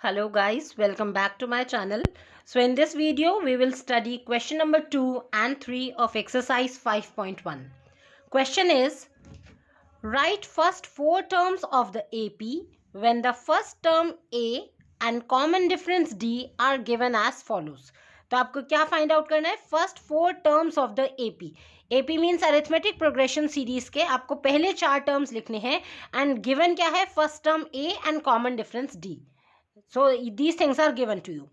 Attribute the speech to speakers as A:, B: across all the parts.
A: Hello guys, welcome back to my channel. So in this video, we will study question number 2 and 3 of exercise 5.1. Question is, write first 4 terms of the AP when the first term A and common difference D are given as follows. तो आपको क्या find out करना है? First 4 terms of the AP. AP means arithmetic progression series के आपको पहले 4 terms लिखने हैं एंड गिवन क्या है? First term a and common difference D. So these things are given to you.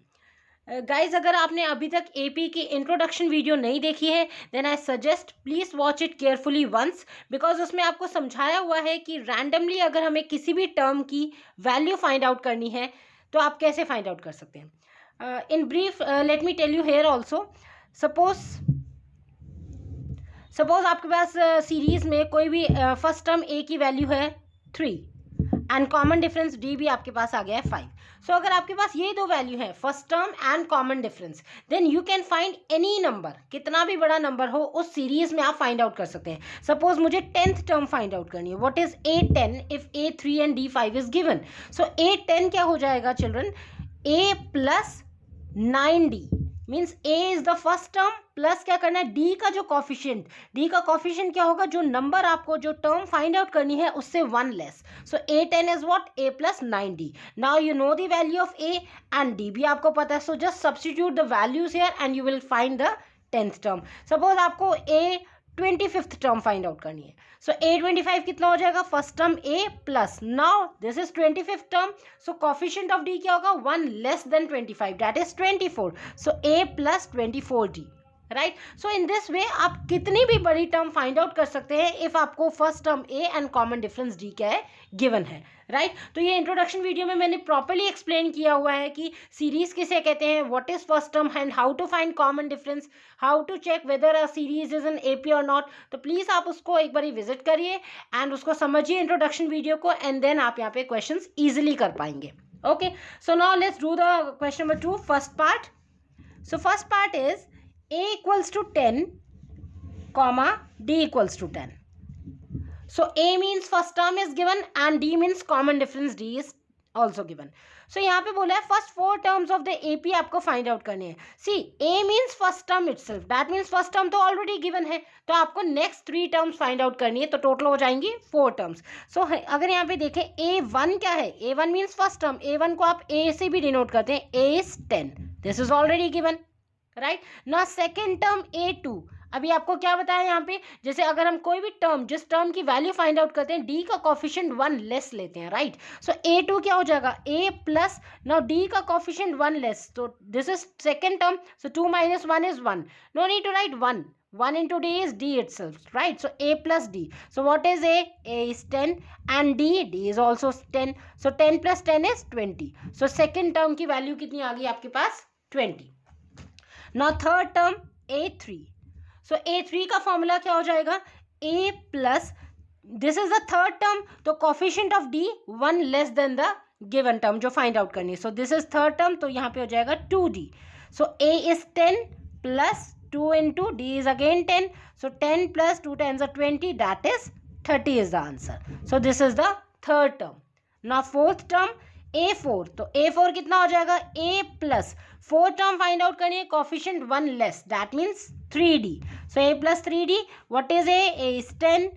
A: Guys अगर आपने अभी तक एपी की इंट्रोडक्शन वीडियो नहीं देखी है then I suggest please watch it carefully once, because उसमें आपको समझाया हुआ है कि रैंडमली अगर हमें किसी भी टर्म की वैल्यू फाइंड आउट करनी है तो आप कैसे फाइंड आउट कर सकते हैं. In brief let me tell you here also. Suppose आपके पास सीरीज में कोई भी फर्स्ट टर्म ए की वैल्यू है 3 एंड कॉमन डिफरेंस डी भी आपके पास आ गया है 5. सो अगर आपके पास ये दो वैल्यू है first term and common difference, then you can find any number, कितना भी बड़ा नंबर हो उस सीरीज में आप फाइंड आउट कर सकते हैं. सपोज मुझे 10th टर्म फाइंड आउट करनी है. What is A10 if A3 and D5 is given? So A10 क्या हो जाएगा children? A plus 9D means A is the first term plus क्या करना है? D का जो कॉफिशिएंट, D का कॉफिशिएंट क्या होगा? जो नंबर आपको जो टर्म फाइंड आउट करनी है उससे 1 less. So A10 is what? A plus 9D. Now you know the value of A and D भी आपको पता है. So just substitute the values here and you will find the 10th term. Suppose आपको A25th term find out करनी है. सो A25 कितना हो जाएगा? First term A plus, now this is 25th term. So coefficient of D क्या होगा? 1 less than 25, that is 24. So A plus 24D. Right. So in this way आप कितनी भी बड़ी टर्म फाइंड आउट कर सकते हैं इफ आपको first term a and common difference D क्या है? गिवन है. राइट. तो ये इंट्रोडक्शन वीडियो में मैंने प्रॉपर्ली एक्सप्लेन किया हुआ है कि सीरीज किसे कहते हैं, what is first term and how to find common difference, how to check whether a series is an AP और नॉट. तो प्लीज आप उसको एक बार विजिट करिए एंड उसको समझिए इंट्रोडक्शन वीडियो को, एंड देन आप यहाँ पे क्वेश्चन ईजिली कर पाएंगे. Okay. So now let's do the question number 2, first part. So first part is A equals to 10, comma, D equals to 10. So A means first term is given and D means common difference D is also given. So यहाँ पे बोला है first 4 terms of the AP आपको find out करने हैं. See, A means first term itself. That means first term तो already given है. तो आपको next 3 terms find out करनी है. तो total हो जाएंगी 4 terms. So अगर यहाँ पे देखें A1 क्या है? A1 means first term. A1 को आप A से भी denote करते हैं. A is 10. This is already given. Right. ना सेकेंड टर्म A2. अभी आपको क्या बताया यहाँ पे? जैसे अगर हम कोई भी टर्म, जिस टर्म की वैल्यू फाइंड आउट करते हैं, D का कॉफिशिएंट 1 लेस लेते हैं. राइट. सो A2 क्या हो जाएगा? A प्लस, नाउ D का कॉफिशिएंट 1 लेस, तो this is second term. So 2 minus 1 is 1. No need to write 1. 1 into D is D itself, right? So A plus D. So what is A? A is 10 and D is also 10. So 10 plus 10 is 20. So second term की value कितनी आ गई आपके पास? 20. Now third term A3. So A3 का formula क्या हो जाएगा? A plus, this is the third term, तो coefficient of D 1 less than the given term जो फाइंड आउट करनी है. So this is third term, तो यहाँ पे हो जाएगा 2D. So A is 10 plus 2 into D is again 10. So 10 plus 2 times are 20, that is 30 is the answer. So this is the third term. Now fourth term A4. तो A4 कितना हो जाएगा? A plus, fourth term find out करनी है, coefficient 1 less, that means 3D. So A plus 3D. What is A is 10.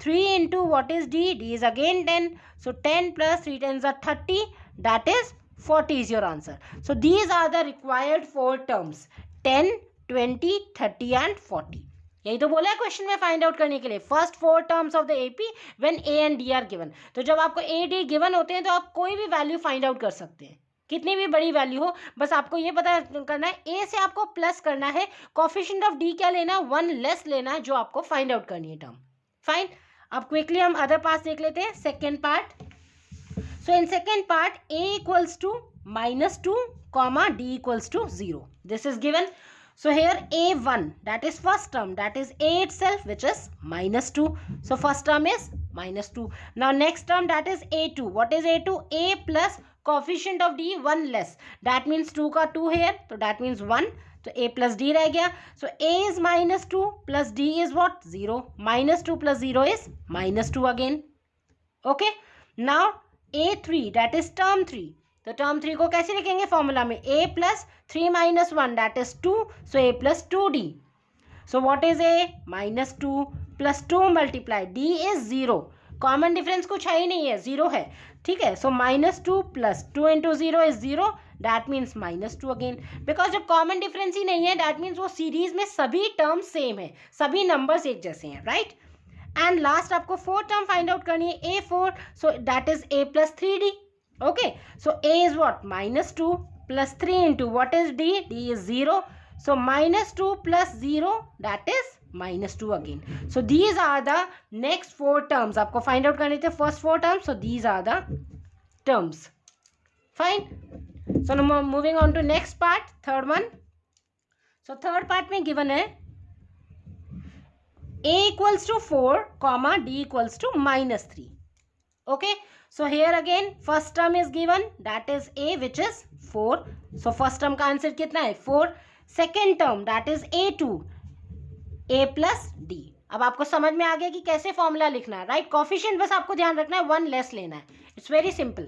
A: 3 into what is D? D is again 10. So 10 plus 3 tens are 30, that is 40 is your answer. So these are the required 4 terms: 10, 20, 30 and 40. यही तो बोला है question में find out करने के लिए. First 4 terms of the AP when A and D R given. तो जब आपको ए डी गिवन होते हैं तो आप कोई भी वैल्यू फाइंड आउट कर सकते हैं, कितनी भी बड़ी वैल्यू हो. बस आपको ये पता करना है ए से आपको प्लस करना है, कॉफिशिएंट ऑफ डी क्या लेना है? 1 लेस लेना है जो आपको फाइंड आउट करनी है टर्म. फाइन. अब क्विकली हम अदर पार्ट देख लेते हैं. Second part. So in second part A equals to -2, comma D equals to 0. This is given. So here A1, that is first term, that is A itself, which is -2. So first term is -2. Now next term, that is A2. What is A2? A plus coefficient of D 1 less. That means 2 का 2 here, so that means 1. तो A plus D रह गया. So A is -2 plus D is what? 0. -2 plus 0 is -2 again. Okay. Now A3, that is term 3. तो term 3 को कैसे लिखेंगे formula में, a plus 3 minus 1 that is 2, so a plus 2d. So what is a, minus 2 plus 2 multiply d is 0. Common difference कुछ है ही नहीं है, 0 है, ठीक है. So minus 2 plus 2 into 0 is 0, that means minus 2 again. Because जब common difference ही नहीं है दैट मीन्स वो सीरीज में सभी टर्म सेम है, सभी नंबर्स एक जैसे हैं, राइट. एंड लास्ट आपको 4 टर्म फाइंड आउट करनी है, a4, so that is a plus 3d. Okay, so a is what, minus 2 plus 3 into what is d, d is 0, so minus 2 plus 0 that is minus 2 again. So these are the next 4 terms. आपको find out करने थे first 4 terms, so these are the terms. Fine. So now moving on to next part, third one. So third part में given है a equals to 4 comma d equals to minus 3. Okay, so here again first term is given, that is a, which is 4. So first term का answer कितना है, 4. Second term that is a2, a plus d. अब आपको समझ में आ गया कि कैसे फॉर्मूला लिखना है, राइट. कॉफिशिएंट बस आपको ध्यान रखना है, 1 लेस लेना है, it's very simple.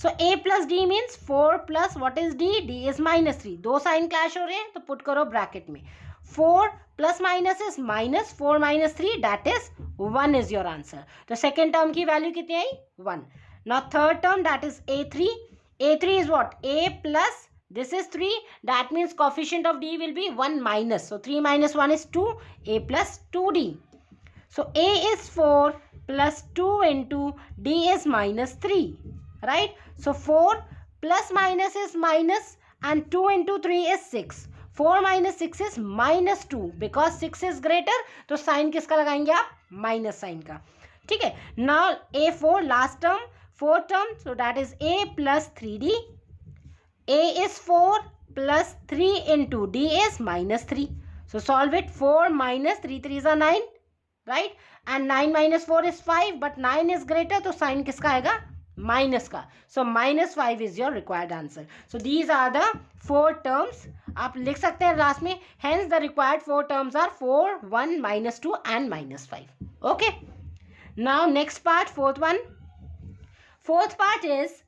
A: So a plus D means 4 plus what is d, d is minus 3. दो साइन क्लैश हो रहे हैं तो पुट करो ब्रैकेट में. 4 plus minus is minus, 4 minus 3 that is 1 is your answer. तो सेकेंड टर्म की value कितनी आई, 1. Now third term that is a3. a3 is what, a plus this is 3, that means coefficient of d will be 1 minus, so 3 minus 1 is 2, a plus 2d. So a is 4 plus 2 into d is minus 3, right. So 4 plus minus is minus and 2 into 3 is 6. 4 minus 6 is minus 2, because 6 is greater, तो sign किसका लगाएंगे आप, minus sign का, ठीक है. Now a4 last term, fourth term, so that is a plus 3d. a is 4 plus 3 into d is minus 3. So solve it. 4 minus 3 3s are 9, right? And 9 minus 4 is 5, but 9 is greater, तो sign किसका आएगा, minus का. So minus 5 is your required answer. So these are the 4 terms. आप लिख सकते हैं last में. Hence the required 4 terms are 4, 1, minus 2 and minus 5. Okay. Now next part, fourth one. Fourth part is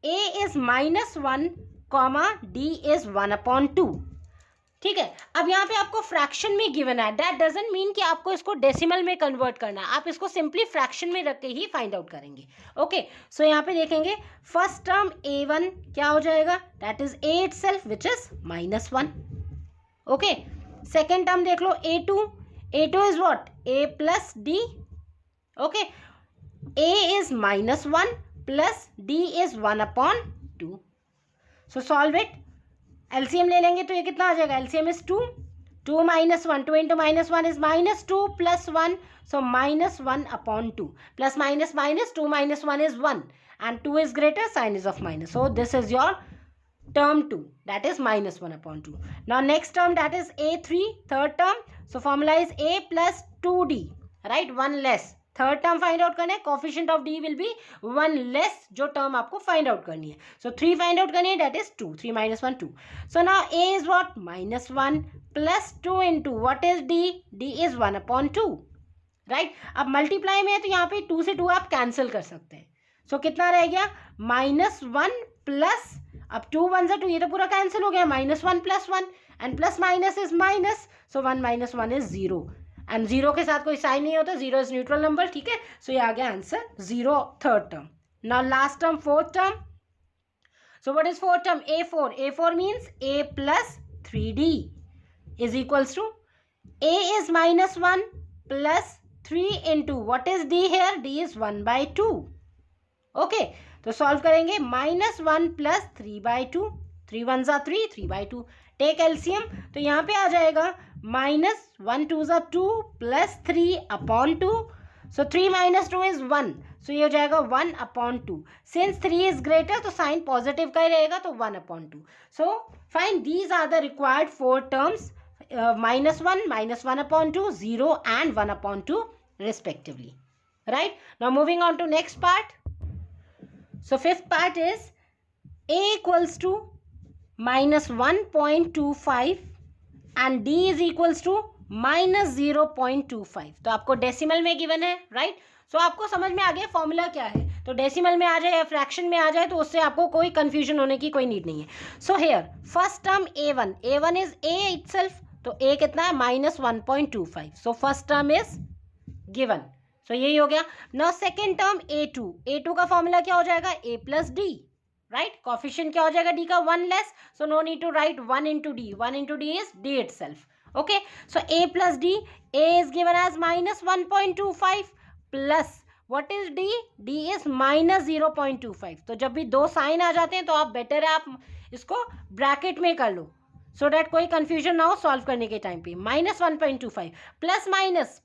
A: a is minus 1 comma d is 1 upon 2. ठीक है. अब यहाँ पे आपको फ्रैक्शन में गिवन है, दैट डजंट मीन कि आपको इसको डेसिमल में कन्वर्ट करना है, आप इसको सिंपली फ्रैक्शन में रख के ही फाइंड आउट करेंगे. ओके, सो यहाँ पे देखेंगे फर्स्ट टर्म a1 क्या हो जाएगा, that is a itself which is minus 1. Okay, second term देख लो a2. a2 is what, a plus d. Okay, a is minus 1 plus d is 1 upon 2. So solve it. LCM ले लेंगे तो ये कितना आ जाएगा, LCM is 2. 2 minus 1, 2 into minus 1 is minus 2 plus 1, so minus 1 upon 2. Plus minus minus, 2 minus 1 is 1 and 2 is greater, sign is of minus. So this is your term 2, that is minus 1 upon 2. Now next term that is a3, third term. So formula is a plus 2d, right, 1 less. Third term find out करना है, coefficient of D will be 1 less जो term आपको find out करनी है. सो 3 find out करनी है, that is 2. 3 minus 1 2. So now a is what, minus 1 plus 2 into what is d, d is 1 upon 2, right. अब multiply में है तो यहाँ पे 2 से 2 आप कैंसिल कर सकते हैं. सो कितना रह गया, माइनस 1 प्लस, अब 2 1 2, ये तो पूरा कैंसिल हो गया, minus 1 plus 1 and plus minus is minus, so 1 minus 1 is 0 and 0 के साथ कोई साइन नहीं होता, 0 इज न्यूट्रल नंबर, ठीक है. सो ये आ गया answer 0, third term. Now last term, fourth term. So what is fourth term, a4. a4 means a plus 3d is equals to a is minus 1 plus 3 into what is d here, d is 1/2. Okay, तो solve करेंगे, minus 1 plus 3/2, 3 1s are 3, 3/2. Take LCM, तो यहाँ पे आ जाएगा minus 1 2s are 2 plus 3 upon 2. So 3 minus 2 is 1, so ये हो जाएगा 1 अपॉन 2. सिंस 3 इज ग्रेटर तो साइन पॉजिटिव का ही रहेगा, तो 1 upon 2. So fine, these are the required 4 terms, -1, -1 upon 2, 0 and 1 upon 2 respectively. Right? Now moving on to next part. So fifth part is a equals to -1.25 and d is equals to -0.25। तो आपको decimal में given है, right. सो आपको समझ में आ गया formula क्या है। तो डेसिमल में आ जाए या फ्रैक्शन में आ जाए तो उससे आपको कोई कंफ्यूजन होने की कोई नीड नहीं है। So here first term a1 is a itself, तो a कितना है -1.25। So first term is given, so यही हो गया। नाउ सेकेंड टर्म a2 का फॉर्मूला क्या हो जाएगा a plus d, right. Coefficient क्या हो जाएगा d का 1 less, so no need to write 1 into d is d itself. Okay, so a plus d, a is given as -1.25 plus what is d? d is -0.25। तो जब भी दो sign आ जाते हैं तो आप बेटर है आप इसको ब्रैकेट में कर लो, सो डैट कोई कंफ्यूजन ना हो सॉल्व करने के टाइम पे। -1.25 प्लस माइनस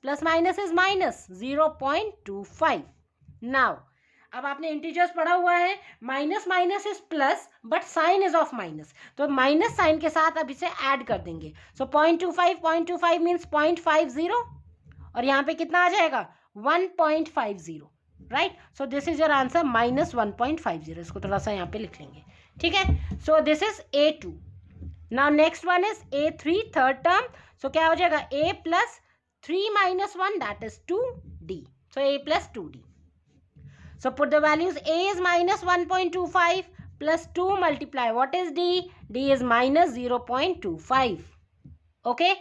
A: इज -0.25। नाउ अब आपने इंटीजर्स पढ़ा हुआ है, minus is plus but sign is of minus, तो माइनस साइन के साथ अब इसे ऐड कर देंगे। सो 0.25 मीन्स 0.50 और यहाँ पे कितना आ जाएगा 1.50, right. So this is your answer -1.50। इसको थोड़ा सा यहाँ पे लिख लेंगे, ठीक है। So this is a2। Now next one is a3 third term. So क्या हो जाएगा a plus 3 - 1 that is 2d। So a plus 2d। So put the values. A is -1.25 plus 2 multiply. What is D? D is -0.25. Okay.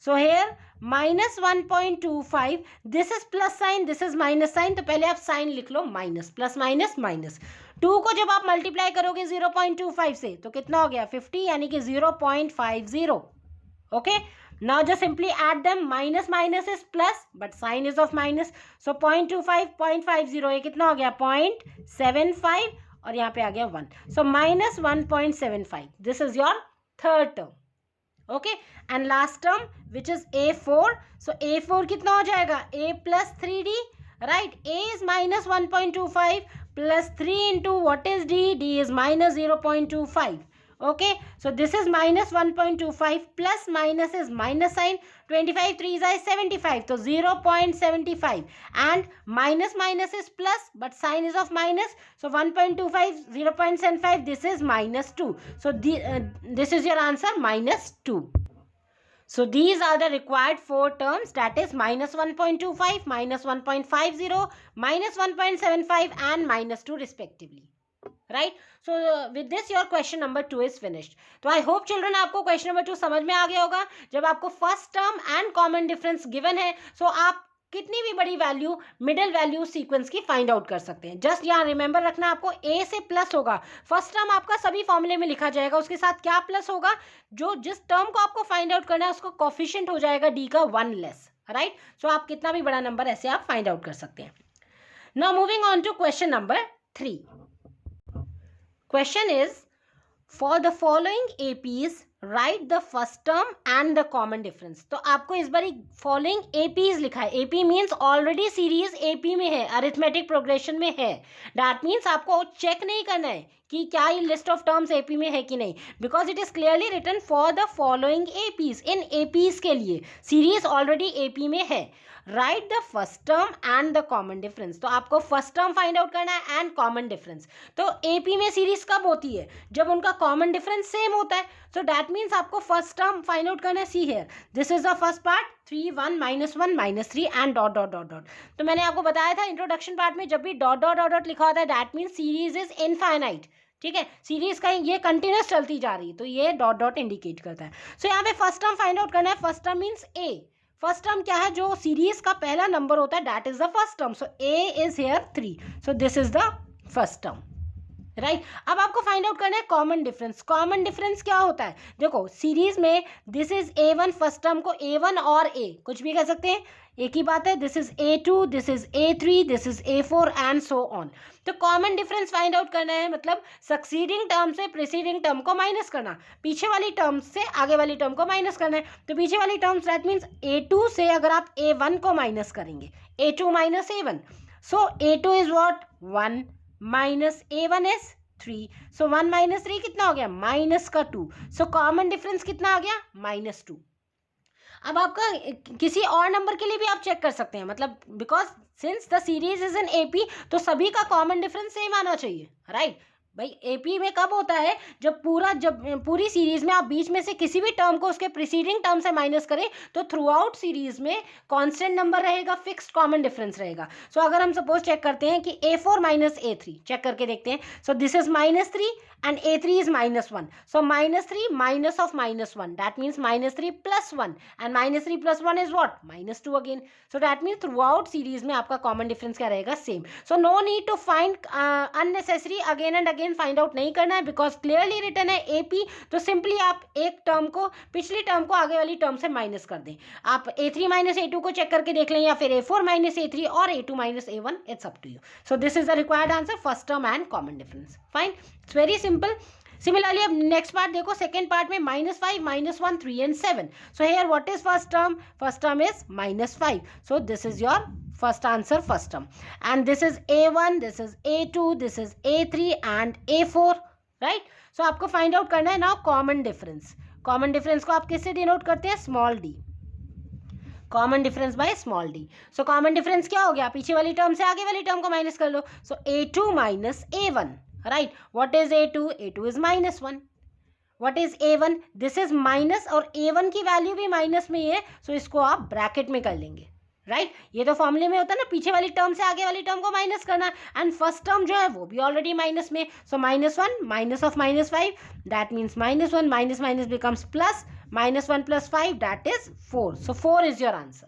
A: So here -1.25. This is plus sign. This is minus sign. तो पहले आप sign लिख लो minus. Plus minus minus. 2 को जब आप multiply करोगे 0.25 से तो कितना हो गया 50, यानी कि 0.50. Okay. Now just simply add them. Minus is plus but sign is of minus. So 0.25 0.50 ये कितना हो गया 0.75 और यहाँ पे आ गया 1. So -1.75. This is your third term. Okay, and last term which is a4. So a4 कितना हो जाएगा a plus 3d, right. A is -1.25 plus 3 into what is d? D is -0.25. Okay, so this is -1.25 plus minus is minus sign. 25 3s is 75, so 0.75 and minus is plus but sign is of minus, so 1.25 0.75, this is -2. So this is your answer -2. So these are the required 4 terms, that is -1.25, -1.50, -1.75 and -2 respectively. Right. So with this your question number 2 is finished. तो I hope children आपको question number 2 समझ में आ गया होगा। जब आपको first term and common difference given है सो आप कितनी भी बड़ी वैल्यू मिडिल वैल्यू सीक्वेंस की फाइंड आउट कर सकते हैं। जस्ट यहाँ रिमेंबर रखना आपको a से प्लस होगा, फर्स्ट टर्म आपका सभी फॉर्मूले में लिखा जाएगा, उसके साथ क्या प्लस होगा, जो जिस टर्म को आपको फाइंड आउट करना है उसको कोफिशिएंट हो जाएगा d का 1 लेस, राइट। सो आप कितना भी बड़ा नंबर ऐसे आप फाइंड आउट कर सकते हैं। Now moving on to question number 3. Question is, for the following APs, write the first term and the common difference. तो आपको इस बार following APs लिखा है। AP means already series AP में है, arithmetic progression में है। That means आपको check नहीं करना है कि क्या ये list of terms AP में है कि नहीं, because it is clearly written for the following APs. In APs के लिए series already AP में है। Right the first term and the common difference. तो आपको फर्स्ट टर्म फाइंड आउट करना है एंड कॉमन डिफरेंस। तो एपी में सीरीज कब होती है, जब उनका कॉमन डिफरेंस सेम होता है। सो दैट मीन्स आपको फर्स्ट टर्म फाइंड आउट करना है। See here this is the first part 3 1 -1 -3 and dot dot dot dot. तो मैंने आपको बताया था इंट्रोडक्शन पार्ट में, जब भी डॉट डॉट डॉट डॉट लिखा होता है that means series is infinite, ठीक है। सीरीज का ये कंटिन्यूस चलती जा रही है, तो ये डॉट डॉट इंडिकेट करता है। सो यहाँ पे फर्स्ट टर्म फाइंड आउट करना है। फर्स्ट टर्म मीन्स ए। फर्स्ट टर्म क्या है, जो सीरीज का पहला नंबर होता है that is the first term. So A is here 3, so this is the first term, right. अब आपको फाइंड आउट करना है कॉमन डिफरेंस। कॉमन डिफरेंस क्या होता है, देखो सीरीज में this is a1, first term को a1 और a कुछ भी कह सकते हैं, एक ही बात है। This is a2, this is a3, this is a4 and so on. तो कॉमन डिफरेंस फाइंड आउट करना है, मतलब सक्सीडिंग टर्म से प्रीसीडिंग टर्म को माइनस करना, पीछे वाली टर्म से आगे वाली टर्म को माइनस करना है। तो पीछे वाली टर्म्स दैट मीन्स a2 से अगर आप a1 को माइनस करेंगे, a2 minus a1, so a2 is what 1 minus a1 is 3, so 1 minus 3 कितना हो गया माइनस का 2। सो कॉमन डिफरेंस कितना आ गया -2। अब आपका किसी और नंबर के लिए भी आप चेक कर सकते हैं, मतलब because since the series is in AP तो सभी का कॉमन डिफरेंस सेम आना चाहिए, राइट। भाई एपी में कब होता है, जब पूरी सीरीज में आप बीच में से किसी भी टर्म को उसके प्रीसीडिंग टर्म से माइनस करें तो थ्रू आउट सीरीज में कांस्टेंट नंबर रहेगा, फिक्स्ड कॉमन डिफरेंस रहेगा. सो अगर हम सपोज चेक करते हैं कि a4 माइनस a3 चेक करके देखते हैं. सो this is -3 and a3 is -1. So -3 minus of -1, that means -3 plus 1, and -3 plus 1 is what? -2 again. So that means throughout series में आपका common difference क्या रहेगा? Same. So no need to find unnecessary again and again find out नहीं करना है, because clearly written है AP. तो simply आप एक टर्म को, पिछली टर्म को आगे वाली टर्म से माइनस कर दें. आप a3 minus a2 को चेक करके देख लें, या फिर a4 minus a3 और a2 minus a1. It's up to you. So this is the required answer, first term and common difference. Fine. It's very simple. Similarly, अब next part देखो, second part में -5, -1, 3 and 7. So here what is first term? First term is -5. So this is your first answer, first term. And this is a1, this is a2, this is a3 and a4. Right? So आपको find out करना है now common difference. Common difference को आप किससे denote करते हैं? Small d. Common difference by small D. So common difference क्या हो गया? पीछे वाली टर्म से आगे वाली टर्म को माइनस कर लो. सो a2 minus a1. Right. What is a2? a2 is -1. What is a1? This is minus, और a1 की वैल्यू भी माइनस में ही है, सो इसको आप ब्रैकेट में कर लेंगे. राइट. ये तो फॉर्मूले में होता है ना, पीछे वाली टर्म से आगे वाली टर्म को माइनस करना, एंड फर्स्ट टर्म जो है वो भी ऑलरेडी माइनस में. सो -1 minus of -5, that means -1 minus minus becomes plus. -1 plus 5, that is 4. So 4 is your answer.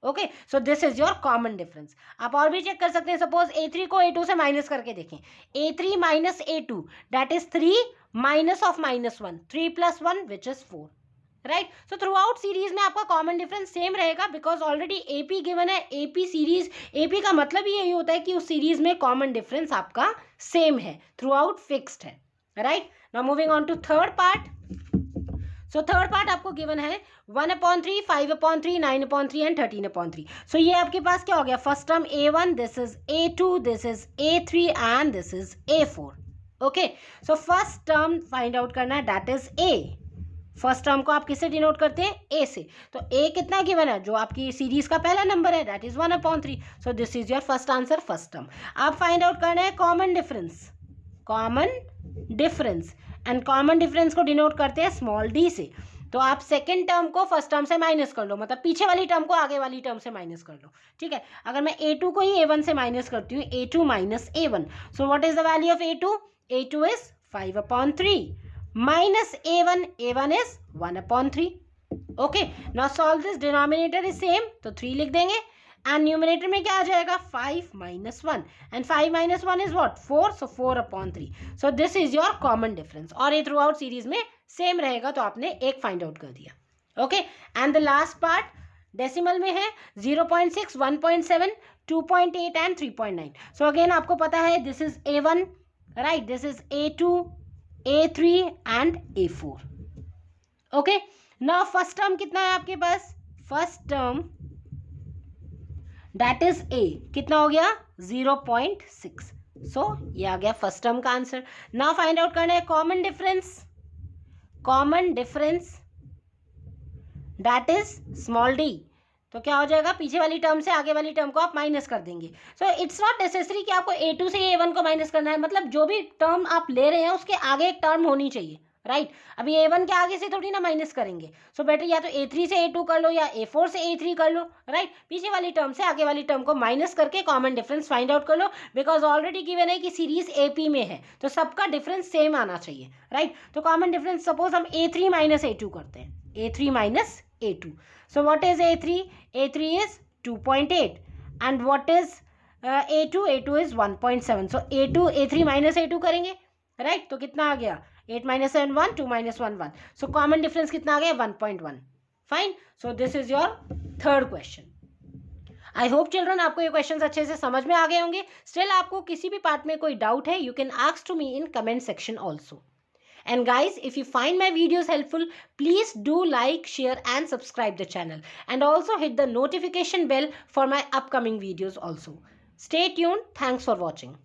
A: Okay, so this is your common difference. आप और भी चेक कर सकते हैं. सपोज a3 को a2 से माइनस करके देखें. a3 minus a2, that is 3 minus of -1. 3 plus 1 which is 4. Right. So through out series में आपका कॉमन डिफरेंस सेम रहेगा, बिकॉज ऑलरेडी एपी गिवन है. एपी सीरीज, एपी का मतलब ही यही होता है कि उस सीरीज में कॉमन डिफरेंस आपका सेम है, थ्रू आउट फिक्स्ड है. Right. Now moving on to third part. So third part आपको गिवन है 1/3, 5/3, 9/3 एंड 13/3. सो ये आपके पास क्या हो गया? First term a1, this is a2, this is a3 and this is a4. Okay. So first term find out करना है, that is a. First term को आप किससे डिनोट करते हैं? a से. तो a कितना गिवन है? जो आपकी सीरीज का पहला नंबर है, that is 1/3. So this is your first answer, first term. आप फाइंड आउट करना है common difference. Common difference, and common difference को डिनोट करते हैं स्मॉल d से. तो आप सेकंड टर्म को फर्स्ट टर्म से माइनस कर लो, मतलब पीछे वाली टर्म को आगे वाली टर्म से माइनस कर लो. ठीक है. अगर मैं a2 को ही a1 से माइनस करती हूँ, a2 minus a1. So what is the value of a2? a2 is 5/3 minus a1. a1 is 1/3. Okay. Now solve this. Denominator is same, तो 3 लिख देंगे, एंड न्यूमरेटर में क्या आ जाएगा? 5 minus 1, and 5 minus 1 is what? 4. So 4/3. So this is your common difference, और ये through out series में same रहेगा, तो आपने एक फाइंड आउट कर दिया. Okay. And the last part decimal में है 0.6, 1.7, 2.8 एंड 3.9. सो अगेन आपको पता है this is a1, right, this is a2, a3 and a4. Okay. Now first term कितना है आपके पास? First term that is a. कितना हो गया? 0.6. सो ये आ गया फर्स्ट टर्म का आंसर. नाउ फाइंड आउट करना है common difference. Common difference that is small d. तो क्या हो जाएगा? पीछे वाली टर्म से आगे वाली टर्म को आप माइनस कर देंगे. सो इट्स नॉट नेसेसरी कि आपको a2 से a1 को माइनस करना है, मतलब जो भी टर्म आप ले रहे हैं उसके आगे एक टर्म होनी चाहिए. राइट. अभी a1 के आगे से थोड़ी ना माइनस करेंगे. सो बेटर या तो a3 से a2 कर लो, या a4 से a3 कर लो. राइट. पीछे वाली टर्म से आगे वाली टर्म को माइनस करके कॉमन डिफरेंस फाइंड आउट कर लो, बिकॉज ऑलरेडी गिवन है कि सीरीज AP में है, तो सबका डिफरेंस सेम आना चाहिए. राइट. तो कॉमन डिफरेंस सपोज हम a3 माइनस a2 करते हैं. a3 minus a2. So what is a3? a3 is 2.8, and what is a2? a2 is 1.7. So a3 minus a2 करेंगे. राइट. तो कितना आ गया? 8 minus 7 1, 2 minus 1 1. So common difference कितना आ गया? 1.1. Fine. So this is your third question. I hope children आपको ये questions अच्छे से समझ में आ गए होंगे. स्टिल आपको किसी भी पार्ट में कोई डाउट है, you can ask to me in comment section also. And guys, if you find my videos helpful, please do like, share and subscribe the channel, and also hit the notification bell for my upcoming videos also. Stay tuned. Thanks for watching.